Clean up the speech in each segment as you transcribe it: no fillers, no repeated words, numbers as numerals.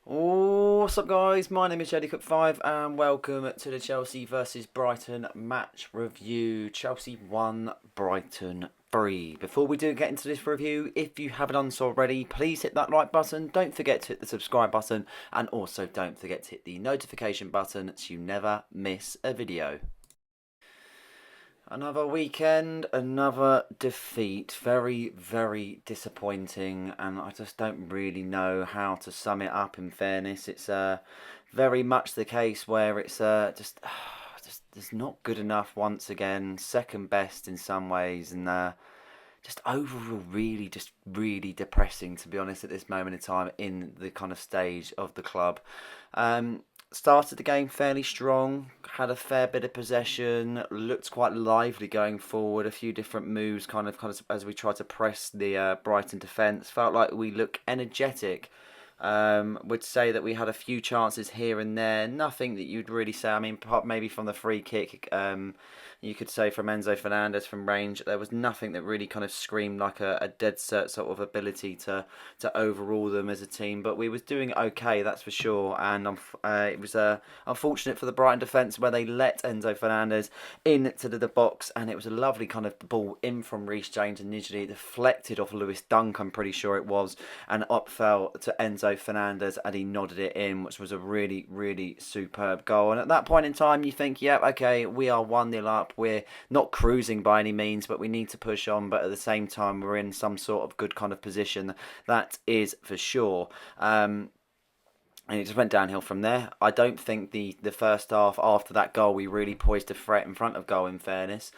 What's up, guys? My name is JDCook5 and welcome to the Chelsea versus Brighton match review. Chelsea 1, Brighton 3. Before we do get into this review, if you haven't done so already, please hit that like button. Don't forget to hit the subscribe button, and also don't forget to hit the notification button so you never miss a video. Another weekend, another defeat. Very, very disappointing, and I just don't really know how to sum it up. In fairness, it's very much the case where it's just not good enough once again. Second best in some ways, and just overall really depressing, to be honest, at this moment in time in the kind of stage of the club. Started the game fairly strong, had a fair bit of possession, looked quite lively going forward, a few different moves kind of as we tried to press the Brighton defence. Felt like we looked energetic. Would say that we had a few chances here and there, nothing that you'd really say. I mean, maybe from the free kick, you could say from Enzo Fernandez from range, there was nothing that really kind of screamed like a dead cert sort of ability to overrule them as a team. But we was doing okay, that's for sure. And it was unfortunate for the Brighton defence where they let Enzo Fernandez into the box, and it was a lovely kind of ball in from Reece James initially, deflected off Lewis Dunk, I'm pretty sure it was, and up fell to Enzo Fernandez, and he nodded it in, which was a really superb goal. And at that point in time, you think, yep, okay, we are 1-0 up. We're not cruising by any means, but we need to push on. But at the same time, we're in some sort of good kind of position. That is for sure. And it just went downhill from there. I don't think the first half after that goal we really poised a threat in front of goal, in fairness.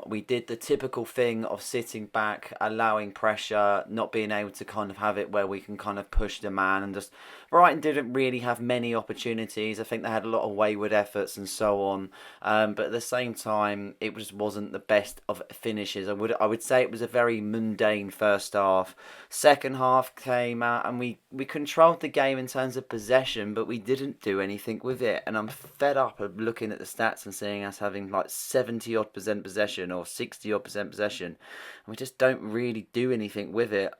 We did the typical thing of sitting back, allowing pressure, not being able to kind of have it where we can kind of push the man, and just Brighton didn't really have many opportunities. I think they had a lot of wayward efforts and so on. But at the same time, it just wasn't the best of finishes. I would say it was a very mundane first half. Second half came out and we controlled the game in terms of possession, but we didn't do anything with it. And I'm fed up of looking at the stats and seeing us having like 70% possession or 60% possession, and we just don't really do anything with it.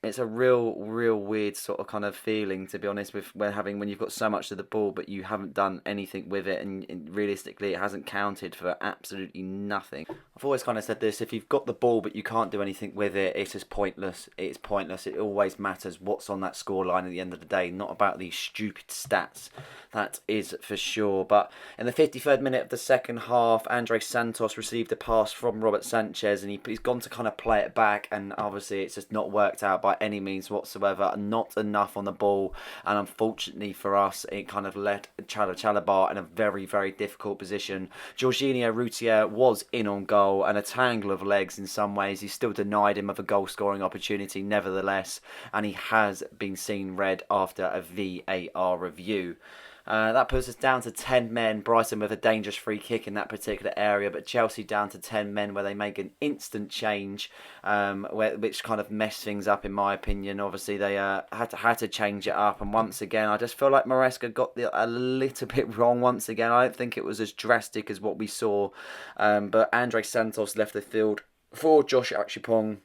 It's a real weird sort of kind of feeling, to be honest, with when you've got so much of the ball but you haven't done anything with it, and realistically it hasn't counted for absolutely nothing. I've always kind of said this: if you've got the ball but you can't do anything with it, it's just pointless. It's pointless. It always matters what's on that scoreline at the end of the day, not about these stupid stats. That is for sure. But in the 53rd minute of the second half, Andre Santos received a pass from Robert Sanchez, and he's gone to kind of play it back, and obviously it's just not worked out by any means whatsoever. Not enough on the ball, and unfortunately for us, it kind of left Chalobah in a very difficult position. Jorginho Routier was in on goal, and a tangle of legs in some ways. He still denied him of a goal scoring opportunity nevertheless, and he has been seen red after a VAR review. That puts us down to 10 men. Brighton with a dangerous free kick in that particular area, but Chelsea down to 10 men where they make an instant change, which kind of messed things up in my opinion. Obviously they had to change it up, and once again I just feel like Maresca got a little bit wrong once again. I don't think it was as drastic as what we saw, but Andre Santos left the field for Josh Achipong,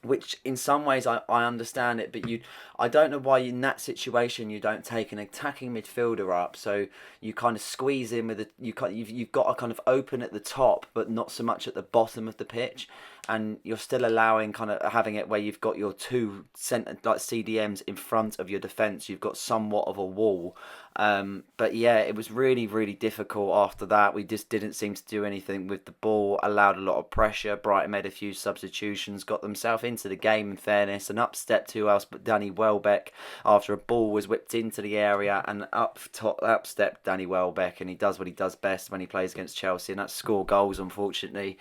which in some ways I understand it, but I don't know why in that situation you don't take an attacking midfielder up, so you kind of squeeze in with you've got a kind of open at the top but not so much at the bottom of the pitch, and you're still allowing kind of having it where you've got your two centre like CDMs in front of your defence. You've got somewhat of a wall. But yeah, it was really difficult after that. We just didn't seem to do anything with the ball, allowed a lot of pressure. Brighton made a few substitutions, got themselves into the game in fairness, and up stepped who else but Danny Welbeck after a ball was whipped into the area, and up stepped Danny Welbeck, and he does what he does best when he plays against Chelsea, and that's score goals, unfortunately.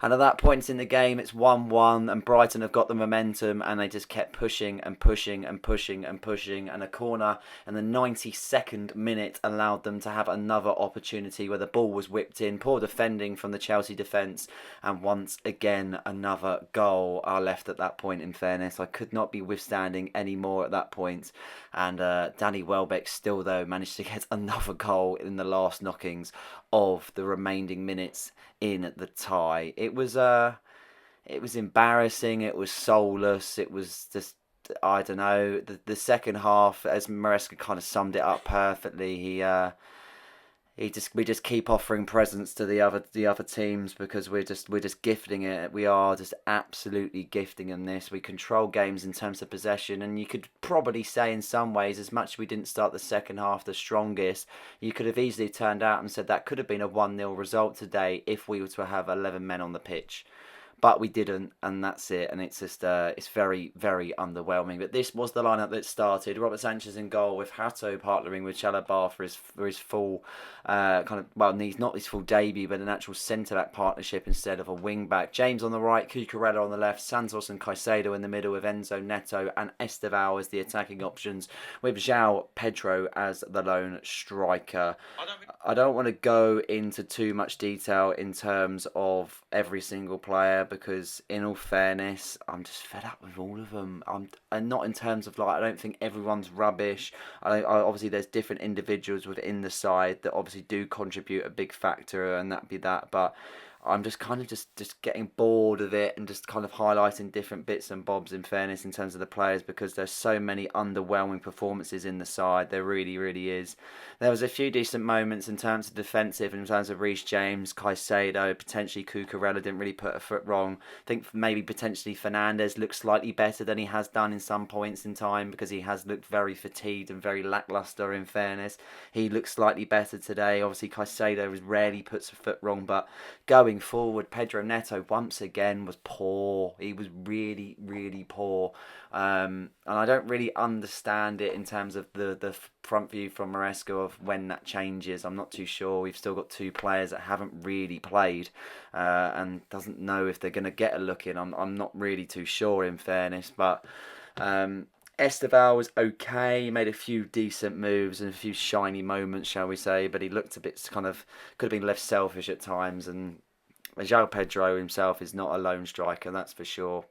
And at that point in the game, it's 1-1, and Brighton have got the momentum, and they just kept pushing, and a corner in the 92nd minute allowed them to have another opportunity where the ball was whipped in. Poor defending from the Chelsea defence, and once again another goal are left at that point. In fairness, I could not be withstanding any more at that point, and Danny Welbeck still though managed to get another goal in the last knockings of the remaining minutes in the tie. It was it was embarrassing. It was soulless. It was just, I don't know. The second half, as Maresca kind of summed it up perfectly, we just keep offering presents to the other teams because we're just gifting it. We are just absolutely gifting them this. We control games in terms of possession, and you could probably say in some ways, as much as we didn't start the second half the strongest, you could have easily turned out and said that could have been a 1-0 result today if we were to have 11 men on the pitch. But we didn't, and that's it. And it's just it's very, very underwhelming. But this was the lineup that started. Robert Sanchez in goal with Hato partnering with Chalobah for his full he's not his full debut, but an actual centre back partnership instead of a wing back. James on the right, Cucurella on the left, Santos and Caicedo in the middle with Enzo Neto and Estevao as the attacking options, with João Pedro as the lone striker. I don't want to go into too much detail in terms of every single player because, in all fairness, I'm just fed up with all of them. And not in terms of I don't think everyone's rubbish. Obviously there's different individuals within the side that obviously do contribute a big factor, and that'd be that. But I'm just kind of just getting bored of it and just kind of highlighting different bits and bobs in fairness in terms of the players because there's so many underwhelming performances in the side. There really, really is. There was a few decent moments in terms of defensive, in terms of Reece James, Caicedo, potentially Cucurella didn't really put a foot wrong. I think maybe potentially Fernandes looks slightly better than he has done in some points in time because he has looked very fatigued and very lacklustre in fairness. He looks slightly better today. Obviously Caicedo rarely puts a foot wrong, but going forward, Pedro Neto once again was poor. He was really, really poor. And I don't really understand it in terms of the front view from Maresca of when that changes. I'm not too sure. We've still got two players that haven't really played and doesn't know if they're going to get a look in. I'm not really too sure in fairness. But Estevao was okay. He made a few decent moves and a few shiny moments, shall we say. But he looked a bit could have been left selfish at times. And João Pedro himself is not a lone striker, that's for sure.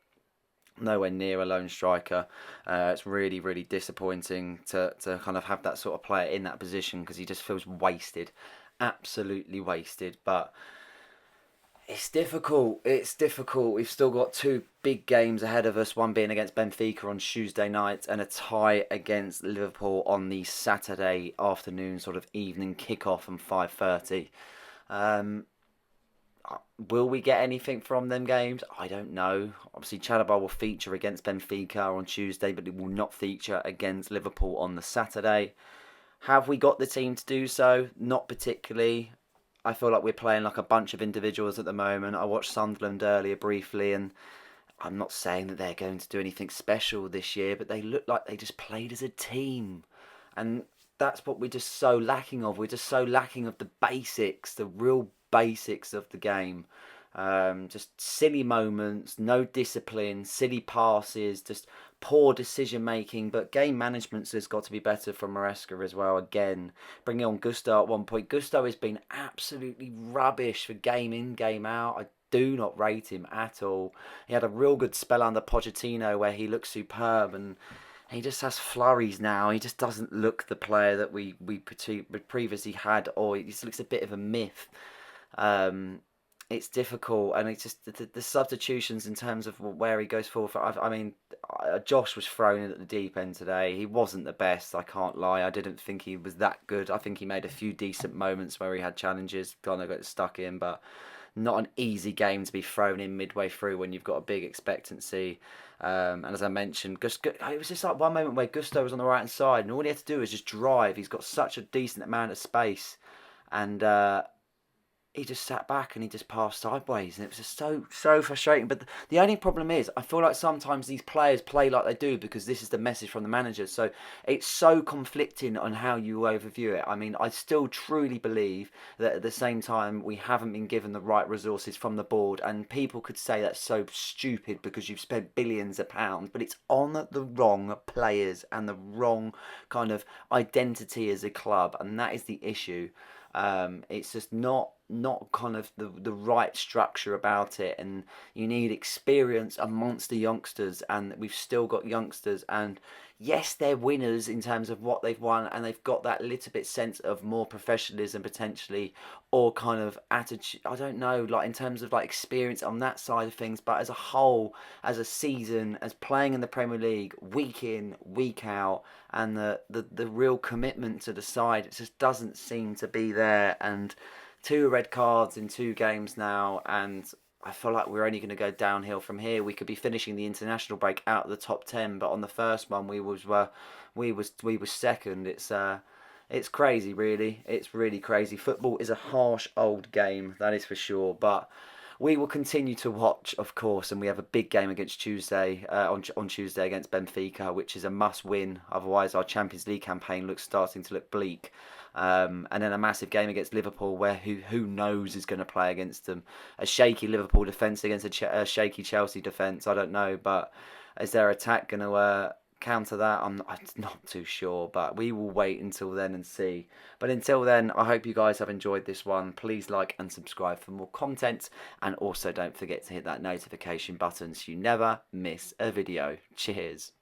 Nowhere near a lone striker. It's really, really disappointing to kind of have that sort of player in that position because he just feels wasted. Absolutely wasted. But it's difficult. It's difficult. We've still got two big games ahead of us, one being against Benfica on Tuesday night and a tie against Liverpool on the Saturday afternoon, sort of evening kickoff from 5:30. Will we get anything from them games? I don't know. Obviously, Chalobah will feature against Benfica on Tuesday, but it will not feature against Liverpool on the Saturday. Have we got the team to do so? Not particularly. I feel like we're playing like a bunch of individuals at the moment. I watched Sunderland earlier briefly, and I'm not saying that they're going to do anything special this year, but they look like they just played as a team. And that's what we're just so lacking of. We're just so lacking of the basics, the real basics of the game. Just silly moments, no discipline, silly passes, just poor decision making. But game management has got to be better from Maresca as well. Again, bringing on Gusto at one point. Gusto has been absolutely rubbish for game in, game out. I do not rate him at all. He had a real good spell under Pochettino where he looked superb, and he just has flurries now. He just doesn't look the player that we previously had, or he just looks a bit of a myth. It's difficult, and it's just the substitutions in terms of where he goes forward. Josh was thrown in at the deep end today. He wasn't the best, I can't lie. I didn't think he was that good. I think he made a few decent moments where he had challenges, kind of got stuck in, but not an easy game to be thrown in midway through when you've got a big expectancy. And as I mentioned, it was just like one moment where Gusto was on the right hand side, and all he had to do was just drive. He's got such a decent amount of space, and he just sat back and he just passed sideways, and it was just so frustrating. But the only problem is, I feel like sometimes these players play like they do because this is the message from the manager. So it's so conflicting on how you overview it. I mean, I still truly believe that at the same time we haven't been given the right resources from the board, and people could say that's so stupid because you've spent billions of pounds, but it's on the wrong players and the wrong kind of identity as a club, and that is the issue. It's just not not kind of the right structure about it, and you need experience amongst the youngsters, and we've still got youngsters, and yes, they're winners in terms of what they've won, and they've got that little bit sense of more professionalism potentially, or kind of attitude. I don't know, like in terms of like experience on that side of things, but as a whole, as a season, as playing in the Premier League week in, week out, and the real commitment to the side, it just doesn't seem to be there. And two red cards in two games now, and I feel like we're only going to go downhill from here. We could be finishing the international break out of the top 10, but on the first one we was second. It's crazy, really. It's really crazy. Football is a harsh old game, that is for sure. But we will continue to watch, of course, and we have a big game against Tuesday on Tuesday against Benfica, which is a must-win. Otherwise, our Champions League campaign looks starting to look bleak. And then a massive game against Liverpool, where who knows is going to play against them. A shaky Liverpool defence against a shaky Chelsea defence. I don't know, but is their attack going to counter that? I'm not too sure, but we will wait until then and see. But until then, I hope you guys have enjoyed this one. Please like and subscribe for more content, and also don't forget to hit that notification button so you never miss a video. Cheers.